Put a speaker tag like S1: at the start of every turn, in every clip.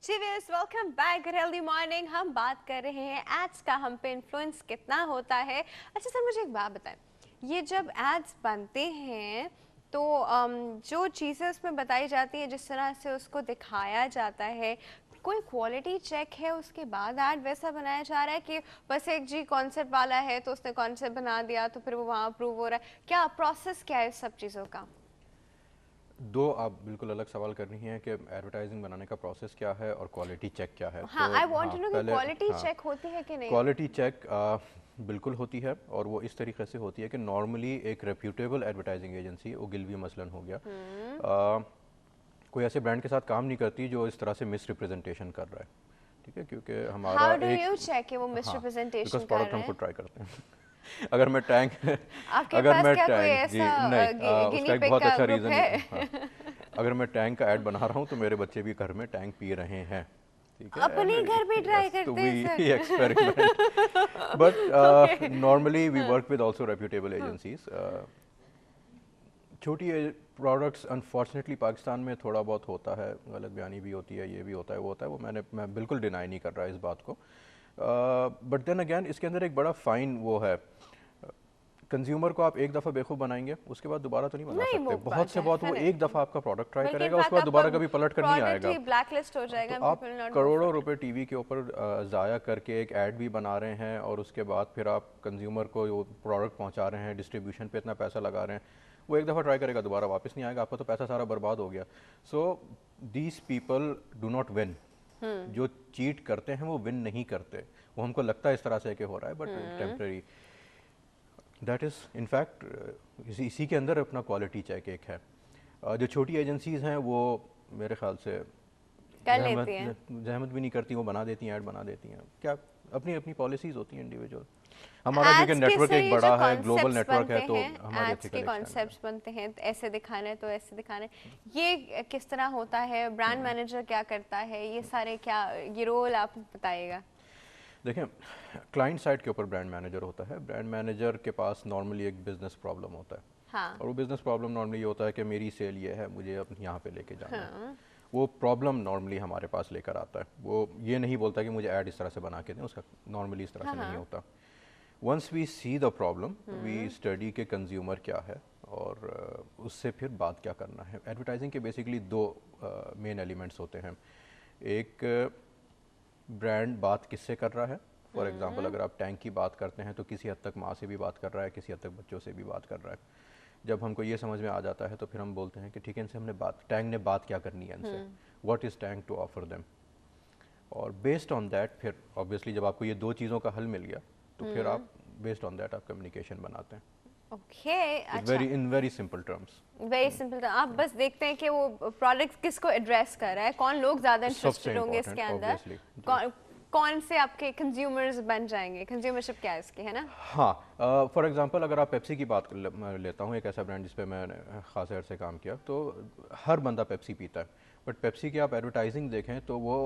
S1: जी viewers, welcome back good healthy morning. हम बात कर रहे हैं एड्स का, हम पे इन्फ्लुएंस कितना होता है। अच्छा सर, मुझे एक बात बताएं, ये जब एड्स बनते हैं तो जो चीज़ें उसमें बताई जाती है, जिस तरह से उसको दिखाया जाता है, कोई क्वालिटी चेक है उसके बाद ऐड वैसा बनाया जा रहा है कि बस एक जी कॉन्सेप्ट वाला है तो उसने कॉन्सेप्ट बना दिया तो फिर वो वहाँ अप्रूव हो रहा है? क्या प्रोसेस क्या है इस सब चीज़ों का?
S2: दो आप बिल्कुल अलग सवाल कर रही हैं कि एडवर्टाइजिंग बनाने का प्रोसेस क्या है और क्वालिटी चेक क्या है।
S1: हाँ,
S2: तो
S1: आई वांट
S2: हाँ,
S1: टू नो कि
S2: पहले
S1: क्वालिटी
S2: हाँ,
S1: चेक होती है कि नहीं।
S2: क्वालिटी चेक बिल्कुल होती है और वो इस तरीके से होती है कि नॉर्मली एक रेप्यूटेबल एडवर्टाइजिंग एजेंसी, ओगिलवी मसलन हो गया, कोई ऐसे ब्रांड के साथ काम नहीं करती जो इस तरह से मिस रिप्रेजेंटेशन कर रहा है। ठीक है, क्योंकि हमारा
S1: हाउ डू
S2: एक
S1: यू चेक कि वो
S2: हाँ, बिकॉज
S1: मिसरिप्रेजेंटेशन कर
S2: प्रोडक्ट
S1: रहे
S2: हमको
S1: हैं?
S2: ट्राई करते हैं। अगर मैं टैंक
S1: आपके
S2: अगर
S1: पास
S2: मैं
S1: क्या कोई
S2: टैंक
S1: ऐसा
S2: जी नहीं,
S1: गिनी
S2: उसका एक
S1: पिग
S2: बहुत
S1: का
S2: अच्छा
S1: ग्रुप
S2: रीज़न
S1: है?
S2: हाँ, अगर मैं टैंक का ऐड बना रहा हूँ तो मेरे बच्चे भी घर में टैंक पी रहे हैं। ठीक है
S1: अपने
S2: मेरी
S1: घर पे ट्राई
S2: यस, तो
S1: करते हैं
S2: we
S1: sir?
S2: Experiment but
S1: okay.
S2: Normally we work with also reputable agencies. छोटी प्रोडक्ट्स अनफॉर्चुनेटली पाकिस्तान में थोड़ा बहुत होता है, गलत बयानी भी होती है, ये भी होता है, वो होता है, वो मैं बिल्कुल डिनाई नहीं कर रहा इस बात को। बट देन अगेन इसके अंदर एक बड़ा फाइन वो है, कंज्यूमर को आप एक दफ़ा बेवकूफ़ बनाएंगे उसके बाद दोबारा तो नहीं बना
S1: नहीं,
S2: सकते।
S1: वो
S2: बहुत से बहुत वो एक
S1: डेफिनेटली,
S2: दफ़ा आपका प्रोडक्ट ट्राई
S1: बल्कि
S2: करेगा, उसके
S1: इनफैक्ट
S2: बाद
S1: आपका
S2: दोबारा कभी पलट कर नहीं
S1: प्रोडक्ट
S2: आएगा।
S1: ही ब्लैकलिस्ट हो
S2: तो
S1: जाएगा,
S2: आप
S1: people will not go for
S2: करोड़ों
S1: इट।
S2: रुपए टीवी के ऊपर ज़ाया करके एक ऐड भी बना रहे हैं और उसके बाद फिर आप कंज्यूमर को वो प्रोडक्ट पहुंचा रहे हैं, डिस्ट्रीब्यूशन पे इतना पैसा लगा रहे हैं, वो एक दफ़ा ट्राई करेगा दोबारा वापस नहीं आएगा, आपका तो पैसा सारा बर्बाद हो गया। So these people do not win. जो चीट करते हैं वो विन नहीं करते, वो हमको लगता है इस तरह से कि हो रहा है but temporary. That is in fact इसी के अंदर अपना क्वालिटी चेक एक है। जो छोटी एजेंसीज़ हैं वो मेरे ख्याल से
S1: कर लेती हैं।
S2: जहमत भी नहीं करती, वो बना देती हैं, ऐड बना देती हैं, क्या अपनी अपनी पॉलिसीज़ होती हैं इंडिविजुअल। हमारा क्योंकि
S1: एड्स के
S2: नेटवर्क
S1: सर,
S2: एक
S1: ये जो
S2: बड़ा है, ग्लोबल
S1: कॉन्सेप्ट्स
S2: नेटवर्क
S1: बनते
S2: है, तो
S1: हैं,
S2: हमारे
S1: एड्स के
S2: एथिकल एक्सटेंड है।
S1: कॉन्सेप्ट्स बनते हैं, तो ऐसे दिखाना है तो ऐसे दिखाना है, ये किस तरह होता है? ब्रांड मैनेजर क्या करता है? ये सारे क्या, ये रोल आप बताइएगा।
S2: देखें, क्लाइंट साइड के ऊपर ब्रांड मैनेजर होता है। ब्रांड मैनेजर के पास नॉर्मली एक बिजनेस प्रॉब्लम होता है
S1: हाँ।
S2: और वो बिज़नेस प्रॉब्लम नॉर्मली ये होता है कि मेरी सेल ये है, मुझे अब यहाँ पे लेके जाना है।
S1: हाँ।
S2: वो प्रॉब्लम नॉर्मली हमारे पास लेकर आता है, वो ये नहीं बोलता कि मुझे ऐड इस तरह से बना के दें, उसका नॉर्मली इस तरह
S1: हाँ।
S2: से नहीं
S1: हाँ।
S2: होता। Once we see the problem we study के कंज्यूमर क्या है और उससे फिर बात क्या करना है। एडवर्टाइजिंग के बेसिकली दो मेन एलिमेंट्स होते हैं। एक, ब्रांड बात किससे कर रहा है। फॉर एग्जांपल अगर आप टैंक की बात करते हैं तो किसी हद तक माँ से भी बात कर रहा है, किसी हद तक बच्चों से भी बात कर रहा है। जब हमको ये समझ में आ जाता है तो फिर हम बोलते हैं कि ठीक है, इनसे हमने बात, टैंक ने बात क्या करनी है इनसे, what is tank to offer them. और बेस्ड ऑन दैट फिर ऑब्वियसली जब आपको ये दो चीज़ों का हल मिल गया तो फिर आप बेस्ड ऑन दैट आप कम्युनिकेशन बनाते हैं।
S1: ओके। अच्छा,
S2: in very simple terms.
S1: Very simple. आप बस देखते हैं कि वो प्रोडक्ट किसको एड्रेस कर रहा है, कौन लोग ज़्यादा
S2: सबसे
S1: इंटरेस्टेड होंगे इसके
S2: इम्पोर्टेंट
S1: अंदर,
S2: ऑब्वियसली जी।
S1: कौन कौन से आपके कंज्यूमर्स बन जाएंगे। कंज्यूमरशिप क्या है इसकी, है ना?
S2: हाँ, फॉर एग्जांपल अगर आप पेप्सी की बात लेता हूँ, एक ऐसा ब्रांड जिस पे मैंने खास अर्से काम किया, तो हर बंदा पेप्सी पीता है, बट पेप्सी की आप एडवर्टाइजिंग देखें तो वो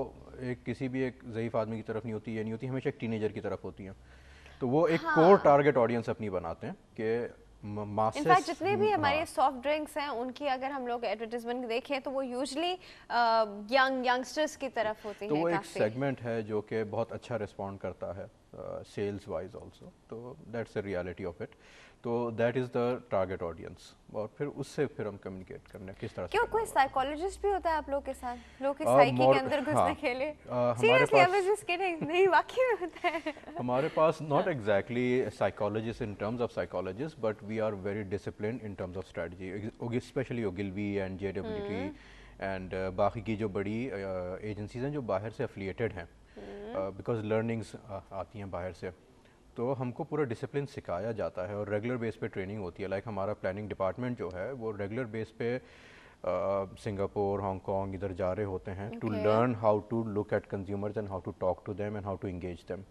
S2: एक किसी भी एक ज़ईफ़ आदमी की तरफ नहीं होती, ये नहीं होती, हमेशा एक टीनेजर की तरफ होती है। तो वो एक कोर
S1: हाँ।
S2: टारगेट ऑडियंस अपनी बनाते हैं कि
S1: इनफैक्ट
S2: मासेस।
S1: जितने भी हमारे
S2: हाँ,
S1: सॉफ्ट ड्रिंक्स हैं, उनकी अगर हम लोग एडवर्टाइजमेंट देखें तो वो यूजुअली यंगस्टर्स की तरफ होती
S2: तो
S1: हैं
S2: वो एक
S1: काफ़ी।
S2: सेगमेंट है जो कि बहुत अच्छा रिस्पॉन्ड करता है सेल्स वाइज आल्सो, तो that's the reality of it. तो that is the target audience और फिर उससे फिर हम कम्युनिकेट करने किस तरह से
S1: क्यों,
S2: करना
S1: कोई
S2: होगा।
S1: साइकोलॉजिस्ट भी होता है आप लोग के साथ, लोग की साइकी के अंदर
S2: हाँ,
S1: घुसने के लिए?
S2: हमारे
S1: seriously, I was
S2: pass
S1: just kidding. नहीं, वाकई में होता है।
S2: हमारे पास not exactly psychologist in terms of psychologist, but we are very discipline in terms of strategy, specially Ogilvy and JWT and बाकी की जो बड़ी एजेंसीज हैं जो बाहर से एफिलिएटेड हैं, बिकॉज लर्निंग्स आती हैं बाहर से, तो हमको पूरा डिसिप्लिन सिखाया जाता है और रेगुलर बेस पे ट्रेनिंग होती है। लाइक हमारा प्लानिंग डिपार्टमेंट जो है वो रेगुलर बेस पे सिंगापुर, हांगकॉन्ग इधर जा रहे होते हैं to
S1: okay.
S2: Learn how to look at consumers and how to talk to them and how to engage them.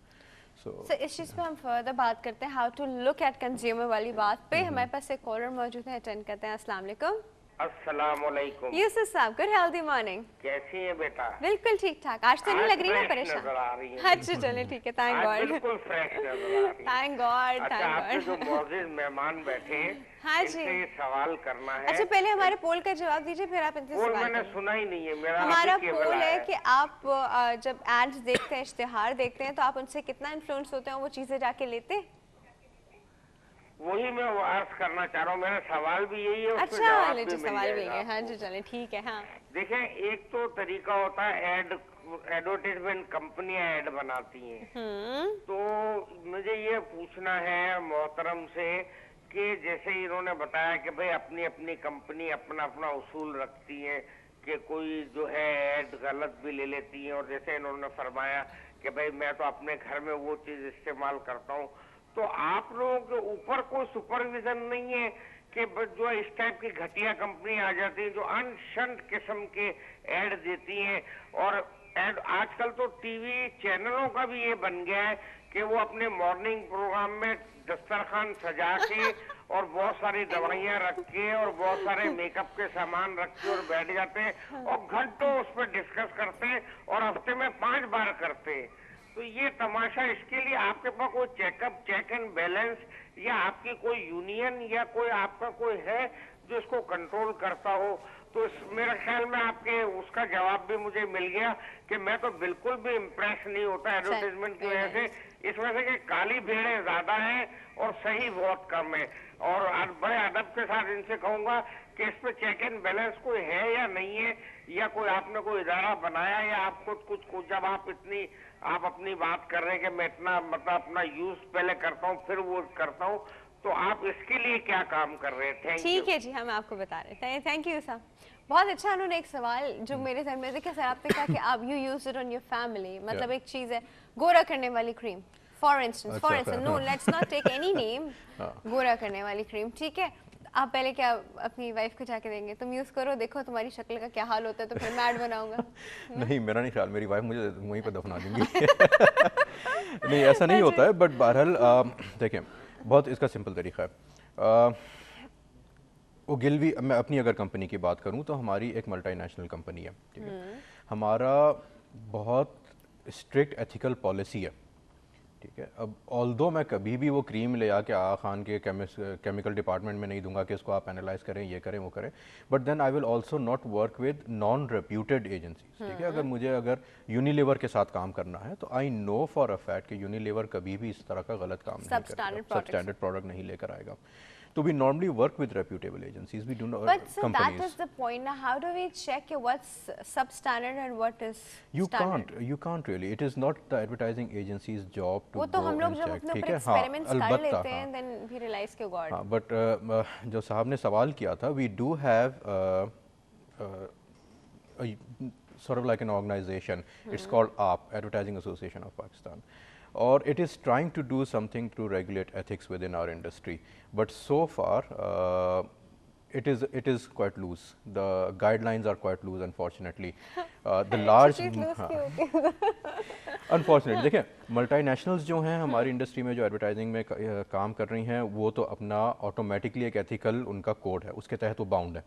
S2: So
S1: so इस चीज़ पे हम फर्दर बात करते हैं, how to look at consumer वाली बात पे। हमारे पास एक कॉलर मौजूद है, अटेंड करते हैं। अस्सलाम वालेकुम।
S3: अस्सलामुअलैकुम।
S1: यूसुफ साहब, गुड हेल्दी मॉर्निंग।
S3: कैसी हैं बेटा?
S1: बिल्कुल ठीक ठाक। आज तो नहीं
S3: आज
S1: लग रही ना
S3: फ्रेश
S1: परेशान?
S3: नजर आ रही हैं।
S1: अच्छा चले ठीक है, थैंक
S3: आज
S1: गॉड।
S3: बिल्कुल फ्रेश नजर आ रही हैं।
S1: थैंक गॉड,
S3: अच्छा,
S1: थैंक
S3: आपके जो
S1: गॉड।
S3: मौजूद मेहमान बैठे हैं,
S1: हाँ जी।
S3: इनसे ये सवाल करना है।
S1: अच्छा पहले हमारे पोल का जवाब दीजिए, फिर आप इनसे
S3: पोल
S1: सवाल
S3: मैंने
S1: करें।
S3: सुना ही नहीं है, मेरा
S1: हमारा
S3: अभी केवल
S1: पोल
S3: आया
S1: है कि आप जब एड्स देखते हैं, इश्तिहार देखते हैं, तो आप उनसे कितना इन्फ्लुएंस होते हैं, वो चीजें जाके लेते हैं?
S3: वही मैं वो अर्ज करना चाह रहा हूँ। मेरा सवाल भी यही है, उसमें
S1: अच्छा
S3: जवाब
S1: ले
S3: भी
S1: जो
S3: मिल
S1: सवाल भी
S3: जाएगा
S1: है। हाँ
S3: आपको।
S1: जी चले ठीक है। हाँ
S3: देखें, एक तो तरीका होता है एडवर्टाइजमेंट, कंपनियां ऐड बनाती हैं। तो मुझे ये पूछना है मोहतरम से कि जैसे इन्होंने बताया कि भाई अपनी अपनी कंपनी अपना अपना उसूल रखती है कि कोई जो है ऐड गलत भी ले लेती है, और जैसे इन्होंने फरमाया कि भाई मैं तो अपने घर में वो चीज इस्तेमाल करता हूँ, तो आप लोगों के ऊपर कोई सुपरविजन नहीं है कि जो इस टाइप की घटिया कंपनी आ जाती है जो अनशंट किस्म के ऐड देती हैं? और ऐड आजकल तो टीवी चैनलों का भी ये बन गया है कि वो अपने मॉर्निंग प्रोग्राम में दस्तरखान सजा के और बहुत सारी दवाइयां रख के और बहुत सारे मेकअप के सामान रख के और बैठ जाते हैं और घंटों उस पर डिस्कस करते हैं और हफ्ते में 5 बार करते हैं। तो ये तमाशा, इसके लिए आपके पास कोई चेक एंड बैलेंस, या आपकी कोई यूनियन या कोई आपका कोई है जो इसको कंट्रोल करता हो? तो मेरे ख्याल में आपके उसका जवाब भी मुझे मिल गया कि मैं तो बिल्कुल भी इम्प्रेस नहीं होता एडवर्टाइजमेंट की वजह से, इस वजह से कि काली भेड़ें ज्यादा हैं और सही बहुत कम है। और बड़े अदब के साथ इनसे कहूंगा कि इस पे चेक एंड बैलेंस कोई है या नहीं है, या कोई आपने कोई इदारा बनाया, या आप कुछ जब आप अपनी बात कर रहे हैं कि मैं इतना मतलब अपना यूज पहले करता हूँ फिर वो करता हूँ, तो आप इसके लिए क्या काम कर रहे हैं? Thank you.
S1: ठीक है जी, हम आपको बता रहे हैं। Thank you sir. बहुत अच्छा। उन्होंने एक सवाल जो मेरे ध्यान में, देखिए सर आपने कहा कि आप you use it on your family, मतलब एक चीज है गोरा करने वाली cream, for instance no let's not take any name, गोरा करने वाली क्रीम, ठीक है? आप पहले क्या अपनी वाइफ को जाके देंगे, तुम यूज करो, देखो तुम्हारी शक्ल का क्या हाल होता है, तो फिर मैं ऐड बनाऊंगा?
S2: नहीं, मेरा नहीं ख्याल, मेरी वाइफ मुझे वहीं पर दफना देंगी। नहीं, ऐसा नहीं होता है, बट बहरहाल देखें, बहुत इसका सिंपल तरीका है। ओगिलवी, मैं अपनी अगर कंपनी की बात करूं तो हमारी एक मल्टीनेशनल कंपनी है, ठीक है? हमारा बहुत स्ट्रिक्ट एथिकल पॉलिसी है, ठीक है? अब ऑल्दो मैं कभी भी वो क्रीम ले आके आगा खान के केमिकल डिपार्टमेंट में नहीं दूंगा कि इसको आप एनालाइज करें, ये करें, वो करें, but then I will also not work with non reputed agencies, ठीक है? अगर यूनिलीवर के साथ काम करना है तो I know for a fact कि यूनिलीवर कभी भी इस तरह का गलत काम नहीं करेगा, सबस्टैंडर्ड प्रोडक्ट नहीं लेकर आएगा। So we normally work with reputable agencies. We do not
S1: But so
S2: companies.
S1: that is the point. Now, how do we check what's substandard and what is standard?
S2: You can't really. It is not the advertising agency's job to
S1: वो तो
S2: go
S1: हम लोग
S2: and
S1: जब
S2: check.
S1: अपने
S2: ठीक
S1: ऊपर
S2: है? हाँ,
S1: experiments कर
S2: अलबत्ता,
S1: लेते
S2: हाँ,
S1: हैं, then we realize कि God.
S2: हाँ, but जो साहब ने सवाल किया था, we do have a sort of like an organization. It's called AAP, Advertising Association of Pakistan, or it is trying to do something to regulate ethics within our industry, but so far it is quite loose. The guidelines are quite loose, unfortunately. The large unfortunately, देखिए, multinationals जो हैं हमारी industry में जो advertising में काम कर रही हैं, वो तो अपना ऑटोमेटिकली एक एथिकल उनका कोड है, उसके तहत वो बाउंड है,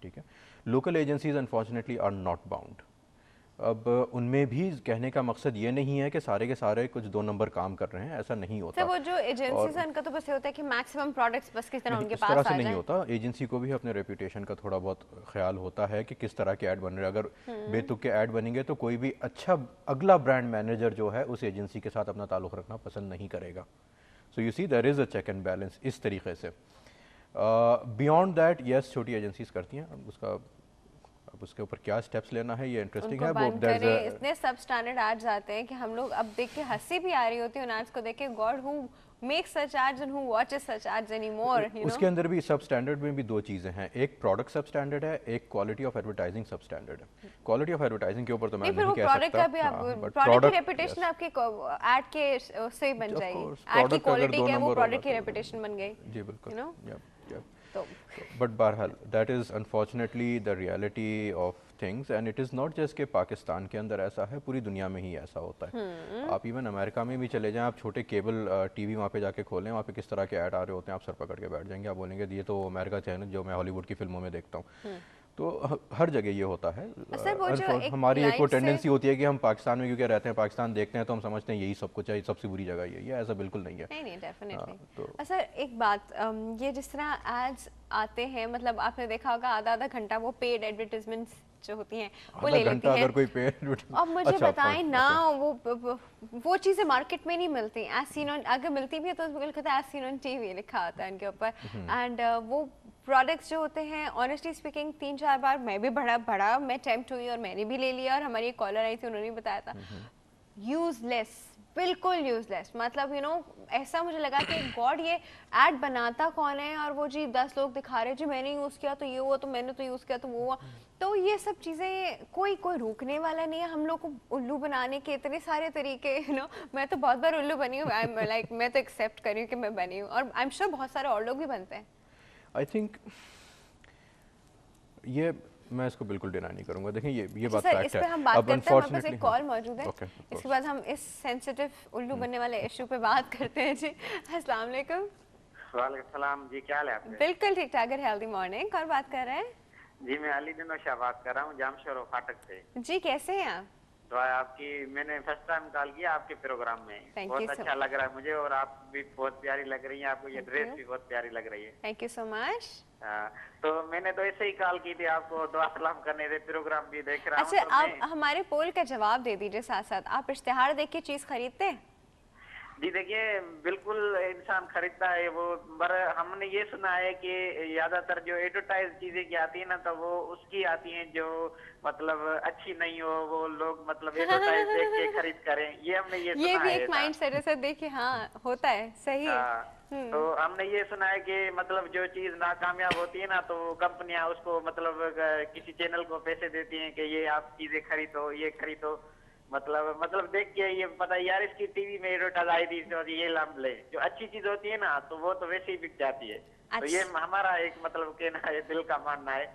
S2: ठीक है? Local agencies unfortunately are not bound. अब उनमें भी कहने का मकसद ये नहीं है कि सारे के सारे कुछ 2 नंबर काम कर रहे हैं, ऐसा नहीं होता।
S1: तो वो जो एजेंसीज हैं उनका तो बस ये होता है कि मैक्सिमम प्रोडक्ट्स बस किस तरह उनके पास आ
S2: जाए। इस
S1: जाए।
S2: तरह से नहीं होता, एजेंसी को भी अपने रेपुटेशन का थोड़ा बहुत ख्याल होता है कि किस तरह के ऐड बन रहे हैं। अगर बेतुक के ऐड बनेंगे तो कोई भी अच्छा अगला ब्रांड मैनेजर जो है उस एजेंसी के साथ अपना ताल्लुक़ रखना पसंद नहीं करेगा। So you see there is a check and balance इस तरीके से। बियॉन्ड दैट यस, छोटी एजेंसीज करती हैं, उसका अब उसके ऊपर क्या स्टेप्स लेना है ये इंटरेस्टिंग है। वो
S1: इतने सब स्टैंडर्ड एड्स आते हैं कि हम लोग अब देख के हंसी भी आ रही होती है उन एड्स को देख के, God who make such ads and who watches such ads anymore, you know.
S2: उसके अंदर भी सब स्टैंडर्ड में भी 2 चीज़ें हैं, एक प्रोडक्ट सब स्टैंडर्ड है, एक क्वालिटी ऑफ एडवर्टाइजिंग सब स्टैंडर्ड है। क्वालिटी ऑफ एडवर्टाइजिंग के ऊपर तो मैं नहीं कह सकता,
S1: प्रोडक्ट की रेपुटेशन आपके ऐड के से ही बन जाएगी, ऐड की क्वालिटी क्या है वो प्रोडक्ट की रेपुटेशन बन गई।
S2: जी बिल्कुल,
S1: यू नो।
S2: बट बहरहाल that is unfortunately the reality of things and it is not just कि पाकिस्तान के अंदर ऐसा है, पूरी दुनिया में ही ऐसा होता है। आप इवन अमेरिका में भी चले जाएं, आप छोटे केबल टीवी वहाँ पे जाके खोलें, वहाँ पे किस तरह के ऐड आ रहे होते हैं, आप सर पकड़ के बैठ जाएंगे, आप बोलेंगे ये तो अमेरिका चैनल जो मैं हॉलीवुड की फिल्मों में देखता हूँ। तो हर जगह ये होता है। हमारी एक वो टेंडेंसी होती है कि हम पाकिस्तान में क्योंकि रहते हैं, पाकिस्तान देखते हैं, तो हम समझते हैं यही सब कुछ है, सबसे बुरी जगह यही है। ऐसा बिल्कुल नहीं है।
S1: नहीं डेफिनेटली।
S2: तो
S1: सर एक बात, ये जिस तरह एड्स आते हैं, मतलब आपने देखा होगा आधा आधा घंटा वो पेड एडवर्टाइजमेंट्स जो होती हैं वो ले लेती हैं।
S2: अगर कोई पेड
S1: अब मुझे बताएं ना, वो चीज़ें मार्केट में नहीं मिलती। एज सीन ऑन, अगर मिलती भी है तो बिल्कुल कहता है एज सीन ऑन टीवी लिखा होता है उनके ऊपर। एंड वो प्रोडक्ट्स जो होते हैं, ऑनेस्टली स्पीकिंग 3-4 बार मैं भी बड़ा मैं टेम्प्ट हुई और मैंने भी ले लिया। और हमारी एक कॉलर आई थी, उन्होंने भी बताया था यूजलेस, बिल्कुल यूजलेस। मतलब यू नो ऐसा मुझे लगा कि गॉड ये ऐड बनाता कौन है, और वो जी 10 लोग दिखा रहे जी मैंने यूज़ किया तो ये हुआ, तो मैंने तो यूज़ किया तो वो हुआ। तो ये सब चीज़ें कोई रोकने वाला नहीं है। हम लोग को उल्लू बनाने के इतने सारे तरीके, यू नो। मैं तो बहुत बार उल्लू बनी हूँ, आई एम लाइक मैं तो एक्सेप्ट करी हूँ कि मैं बनी हूँ, और आई एम श्योर बहुत सारे और लोग भी बनते हैं।
S2: आई थिंक ये मैं इसको बिल्कुल डिनाई नहीं करूंगा। देखें ये बात
S1: सर,
S2: फैक्ट
S1: इस पे
S2: है।
S1: हम बात करते हैं, हमारे पास एक कॉल
S2: हाँ,
S1: मौजूद है।
S2: okay,
S1: इसके बाद हम इस सेंसिटिव उल्लू बनने वाले इशू पे बात करते हैं जी। अस्सलाम वालेकुम।
S4: वालेकुम सलाम जी, क्या हाल है आपके?
S1: बिल्कुल ठीक ठाक है, हेल्दी मॉर्निंग। कौन बात कर रहे हैं?
S4: जी मैं अली दिनोशा बात कर रहा हूँ, जामशोर फाटक से।
S1: जी कैसे हैं आप?
S4: दुआ आपकी, मैंने फर्स्ट टाइम कॉल किया आपके प्रोग्राम में। बहुत अच्छा लग रहा है मुझे, और आप भी बहुत प्यारी लग रही हैं, आपको ये ड्रेस भी बहुत प्यारी लग रही है।
S1: Thank you so much.
S4: तो मैंने तो ऐसे ही कॉल की थी आपको दुआ सलाम करने थे, प्रोग्राम भी देख रहा हूँ।
S1: अच्छा, आप हमारे पोल का जवाब दे दीजिए साथ साथ। आप इश्तिहार देख के चीज खरीदते हैं?
S4: जी देखिए, बिल्कुल इंसान खरीदता है वो, पर हमने ये सुना है कि ज्यादातर जो एडवर्टाइज चीजें की आती है ना, तो वो उसकी आती हैं जो मतलब अच्छी नहीं हो, वो लोग मतलब एडवर्टाइज देख के खरीद करें। ये हमने ये सुना
S1: ये भी
S4: है
S1: एक माइंड सेट है। देखिए हाँ होता है, सही है।
S4: तो हमने ये सुना है कि मतलब जो चीज नाकामयाब होती है ना, तो कंपनियां उसको मतलब किसी चैनल को पैसे देती हैं कि ये आप चीजें खरीदो, ये खरीदो। मतलब देख के ये पता यार इसकी टीवी में एडवर्टाइज आई थी तो ये लाभ ले। जो अच्छी चीज होती है ना, तो वो तो वैसे ही बिक जाती है। तो ये हमारा एक मतलब कहना है, दिल का मानना है।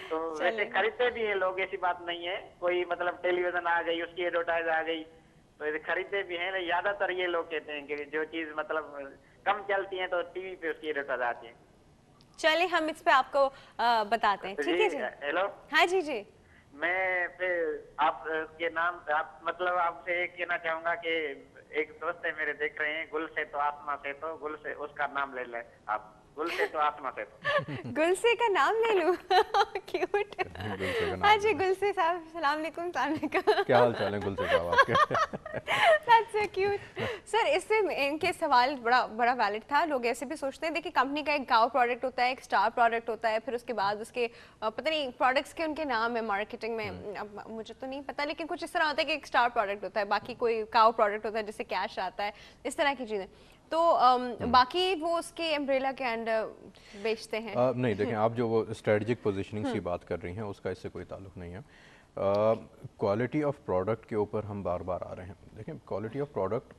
S4: तो वैसे खरीदते भी हैं लोग, ऐसी बात नहीं है। कोई मतलब टेलीविजन आ गई, उसकी एडवर्टाइज आ गई, तो ऐसे खरीदते भी हैं। ज्यादातर ये लोग कहते हैं कि जो चीज मतलब कम चलती है तो टीवी पे उसकी एडवर्टाइज आती है।
S1: चलिए हम इस पे आपको बताते हैं, ठीक है जी।
S4: हेलो,
S1: हाँ जी जी।
S4: मैं आप के नाम आप मतलब आपसे एक कहना चाहूंगा कि एक दोस्त है मेरे देख रहे हैं, गुल से तो आसमा से, तो गुल से उसका नाम ले ले आप, गुल से तो आसमा से तो।
S1: गुल से का नाम ले लूं? क्यूट। हाँ जी गुल से साहब, सलाम अलैकुम।
S2: क्या हाल चाल है गुल से साहब आपके?
S1: That's so cute. सर इससे इनके सवाल बड़ा वैलिड था। लोग ऐसे भी सोचते हैं, देखिए कंपनी का एक गाँव प्रोडक्ट होता है, एक स्टार प्रोडक्ट होता है, फिर उसके बाद उसके पता नहीं प्रोडक्ट्स के उनके नाम है मार्केटिंग में, अब मुझे तो नहीं पता, लेकिन कुछ इस तरह होता है कि एक स्टार प्रोडक्ट होता है, बाकी कोई काउ प्रोडक्ट होता है जिससे कैश आता है, इस तरह की चीज़ें। तो बाकी वो उसके एम्ब्रेला के अंडर बेचते हैं।
S2: नहीं देखें, आप जो वो स्ट्रेटजिक पोजीशनिंग की बात कर रही हैं उसका इससे कोई ताल्लुक नहीं है। क्वालिटी ऑफ प्रोडक्ट के ऊपर हम बार बार आ रहे हैं। देखें क्वालिटी ऑफ प्रोडक्ट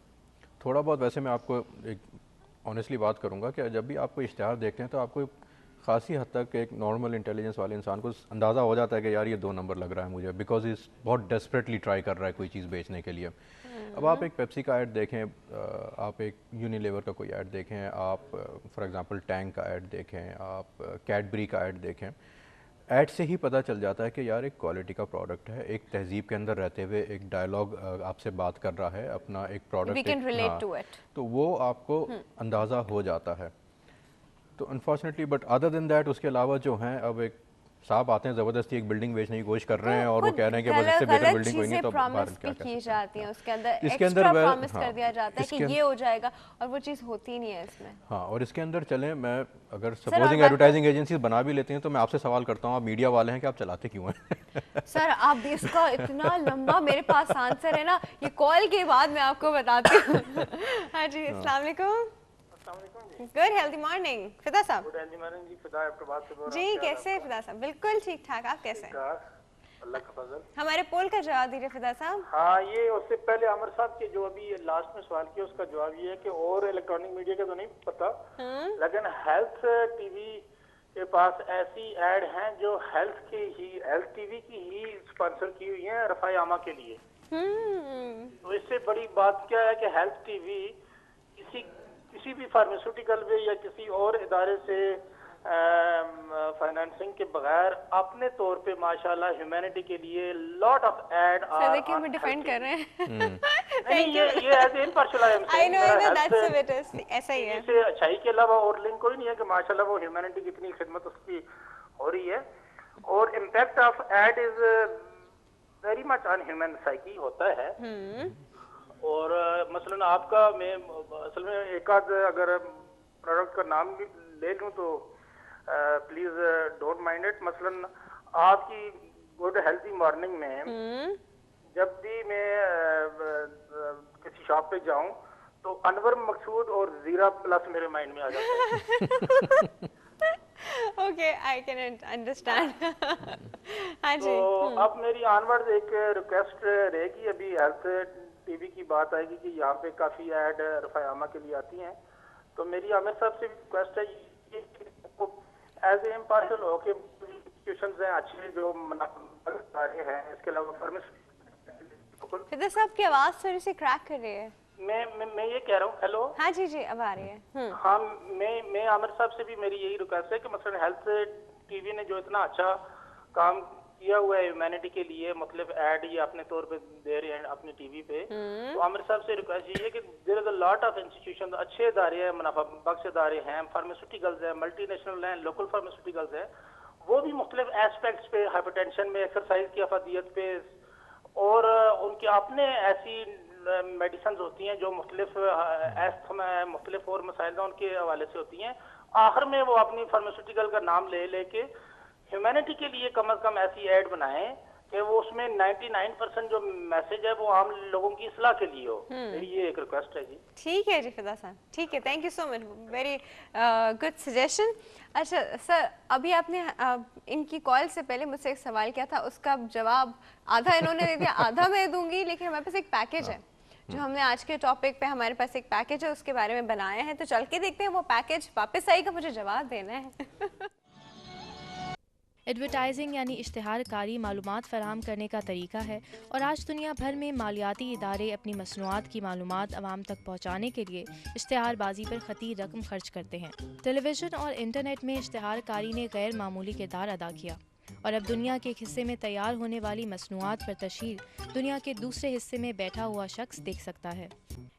S2: थोड़ा बहुत, वैसे मैं आपको एक ऑनेस्टली बात करूंगा कि जब भी आपको इश्तिहार देखते हैं तो आपको खासी हद तक एक नॉर्मल इंटेलिजेंस वाले इंसान को अंदाज़ा हो जाता है कि यार ये 2 नंबर लग रहा है मुझे, बिकॉज इस बहुत डेस्परेटली ट्राई कर रहा है कोई चीज़ बेचने के लिए। अब आप एक पेप्सी का ऐड देखें, आप एक यूनिलीवर का कोई ऐड देखें, आप फॉर एग्जांपल टैंक का ऐड देखें, आप कैडबरी का ऐड देखें, ऐड से ही पता चल जाता है कि यार एक क्वालिटी का प्रोडक्ट है, एक तहजीब के अंदर रहते हुए एक डायलॉग आपसे बात कर रहा है, अपना एक प्रोडक्ट, तो वो आपको अंदाज़ा हो जाता है। तो unfortunately but other than that उसके अलावा जो हैं, अब एक साहब आते हैं ज़बरदस्ती एक बिल्डिंग बेचने की कोशिश कर रहे हैं और वो कह रहे हैं कि बस इससे बेहतर बिल्डिंग कोई नहीं, तो बाहर क्या
S1: की जाती है उसके अंदर,
S2: इसके अंदर
S1: प्रॉमिस कर दिया जाता है कि ये हो जाएगा और वो चीज़ होती नहीं है इसमें।
S2: हाँ, और इसके अंदर चलें, मैं अगर सपोजिंग एडवर्टाइजिंग एजेंसीज बना भी लेती हैं तो मैं आपसे सवाल करता हूँ, आप मीडिया वाले हैं कि आप चलाते क्यों हैं?
S1: सर आप इसका इतना लंबा मेरे पास आंसर है ना, ये कॉल के बाद मैं आपको बताती हूँ। हाँ जी, अस्सलाम वालेकुम। गुड हेल्दी मॉर्निंग फिदा साहब।
S5: गुड हेल्दी मॉर्निंग जी, फिदा प्रभात से बोल रहा
S1: जी कैसे हैं फिदा साहब? बिल्कुल ठीक ठाक, आप कैसे हैं?
S5: अल्लाह का फजल।
S1: हमारे पोल का जवाब दीजिए फिदा साहब।
S5: हाँ, ये उससे पहले अमर साहब के जो अभी लास्ट में सवाल किया उसका जवाब ये है कि और इलेक्ट्रॉनिक मीडिया का तो नहीं पता, लेकिन हेल्थ टीवी के पास ऐसी ऐड हैं जो हेल्थ टीवी की ही स्पॉन्सर की हुई है रफ़ाए आमा के लिए। तो इससे बड़ी बात क्या है कि हेल्थ टीवी किसी भी फार्मास्यूटिकल में या किसी और इदारे से फाइनेंसिंग के बगैर अपने तौर पे माशाल्लाह ह्यूमैनिटी के लिए लॉट ऑफ एड
S1: सर देखिए हम डिफेंड कर रहे हैं।
S5: नहीं ये as impartial I am
S1: I know that's how it is, ऐसा ही है।
S5: इससे अच्छाई के अलावा और लिंक कोई नहीं है कि माशाल्लाह वो ह्यूमैनिटी की इतनी खिदमत उसकी हो रही है। और impact of ad is very much on human psyche होता है। और मसलन आपका मैं असल में एक आध अगर प्रोडक्ट का नाम भी ले लूं तो प्लीज डोंट माइंड इट। मसलन आपकी गुड हेल्थी मॉर्निंग में जब भी मैं किसी शॉप पे जाऊं तो अनवर मकसूद और जीरा प्लस मेरे माइंड में आ जाता है।
S1: Okay I can understand. हाँ जी।
S5: तो अब मेरी ऑनवर्ड एक रिक्वेस्ट रहेगी, अभी हेल्थ टीवी की बात आएगी कि यहाँ पे काफी ऐड रफ़ाए आमा के लिए आती हैं, तो मेरी आमिर साहब से रिक्वेस्ट है एज ए इम्पार्शियल हो के इंस्टीट्यूशंस हैं अच्छे जो मुनाफे हैं, इसके अलावा
S1: फिदा साहब की आवाज थोड़ी सी क्रैक कर रही है।
S5: मैं ये कह रहा हूँ, हेलो।
S1: हाँ जी जी अब आ रही है।
S5: हाँ मैं आमिर साहब से भी मेरी यही रिक्वेस्ट है कि मसलन हेल्थ टीवी ने जो इतना अच्छा काम किया हुआ है ह्यूमैनिटी के लिए, मतलब ऐड ये अपने तौर पे दे रहे हैं अपनी टीवी पे, तो आमिर साहब से रिक्वेस्ट ये है कि there is a lot of institution, अच्छे इदारे हैं, मुनाफा बख्श इदारे हैं, फार्मास्यूटिकल्स हैं, मल्टीनेशनल हैं, लोकल फार्मास्यूटिकल्स हैं, वो भी मुख्तलिफ एस्पेक्ट्स पे, हाइपरटेंशन में, एक्सरसाइज की अफादियत पे, और उनके अपने ऐसी मेडिसिन होती हैं जो मुख्तलिफ एस्थमा है, मुख्तलिफ और मसाइल उनके हवाले से होती हैं। आखिर में वो अपनी फार्मास्यूटिकल का नाम ले लेके ह्यूमैनिटी के लिए कम से कम ऐसी ऐड बनाएं कि वो उसमें 99% जो मैसेज है वो आम लोगों की इस्लाह के लिए हो। मेरी ये एक रिक्वेस्ट है जी।
S1: ठीक है जी फिदा साहब, ठीक है, thank you so much, very good suggestion. अच्छा सर, अभी आपने इनकी कॉल से पहले मुझसे एक सवाल किया था, उसका जवाब आधा इन्होंने दे दिया, आधा मैं दूंगी, लेकिन हमारे पास एक पैकेज है जो हमने आज के टॉपिक पे, हमारे पास एक पैकेज है उसके बारे में बनाया है, तो चल के देखते हैं वो पैकेज वापस आएगा, मुझे जवाब देना है।
S6: एडवर्टाइजिंग यानी इश्तिहारकारी मालूमात फराहम करने का तरीका है, और आज दुनिया भर में मालियाती इदारे अपनी मसनूआत की मालूमात आवाम तक पहुँचाने के लिए इश्तिहारबाजी पर खती रकम खर्च करते हैं। टेलीविज़न और इंटरनेट में इश्तिहारकारी ने गैर मामूली किरदार अदा किया, और अब दुनिया के एक हिस्से में तैयार होने वाली मसनूआत पर तशहीर दुनिया के दूसरे हिस्से में बैठा हुआ शख्स देख सकता है।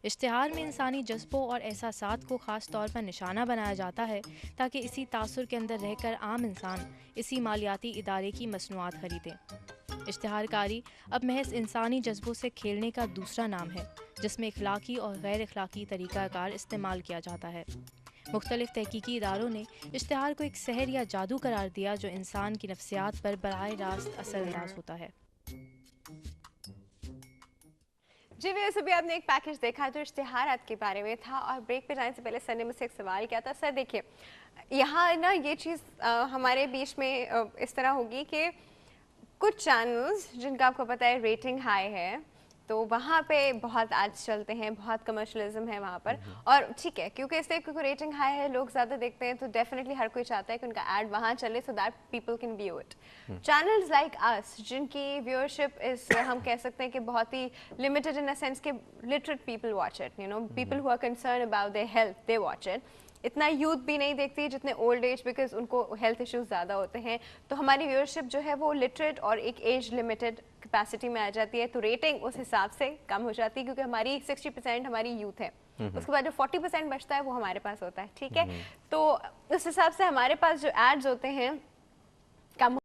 S6: इश्तिहार में इंसानी जज्बों और एहसासात को ख़ास तौर पर निशाना बनाया जाता है ताकि इसी तासुर के अंदर रहकर आम इंसान इसी मालियाती इदारे की मसनूआत खरीदें। इश्तिहारकारी अब महज इंसानी जज्बों से खेलने का दूसरा नाम है, जिसमें इखलाकी और गैर इखलाकी तरीक़ाकार इस्तेमाल किया जाता है। मुख्तलिफ तहकीकी इदारों ने इश्तिहार को एक सहर या जादू करार दिया जो इंसान की नफ्सियात पर बराह रास्त असरअंदाज होता है।
S1: जी वैसे भी आपने एक पैकेज देखा जो इश्तिहारात के बारे में था, और ब्रेक पे जाने से पहले सर ने मुझसे एक सवाल किया था। सर देखिए, यहाँ ना ये चीज़ हमारे बीच में इस तरह होगी कि कुछ चैनल्स जिनका आपको पता है रेटिंग हाई है, तो वहाँ पे बहुत एड्स चलते हैं, बहुत कमर्शलिज्म है वहाँ पर, और ठीक है क्योंकि इसलिए क्योंकि रेटिंग हाई है, लोग ज़्यादा देखते हैं, तो डेफिनेटली हर कोई चाहता है कि उनका ऐड वहाँ चले so that people can view it. Channels like us जिनकी व्यूअरशिप इस हम कह सकते हैं कि बहुत ही लिमिटेड इन द सेंस कि literate people watch it, you know, people who are concern about their health they watch it. इतना यूथ भी नहीं देखती जितने ओल्ड एज, बिकॉज उनको हेल्थ इश्यूज ज़्यादा होते हैं, तो हमारी व्यूअरशिप जो है वो लिटरेट और एक एज लिमिटेड कैपेसिटी में आ जाती है, तो रेटिंग उस हिसाब से कम हो जाती है क्योंकि हमारी 60% हमारी यूथ है, उसके बाद जो 40% बचता है वो हमारे पास होता है, ठीक है। तो उस हिसाब से हमारे पास जो एड्स होते हैं कम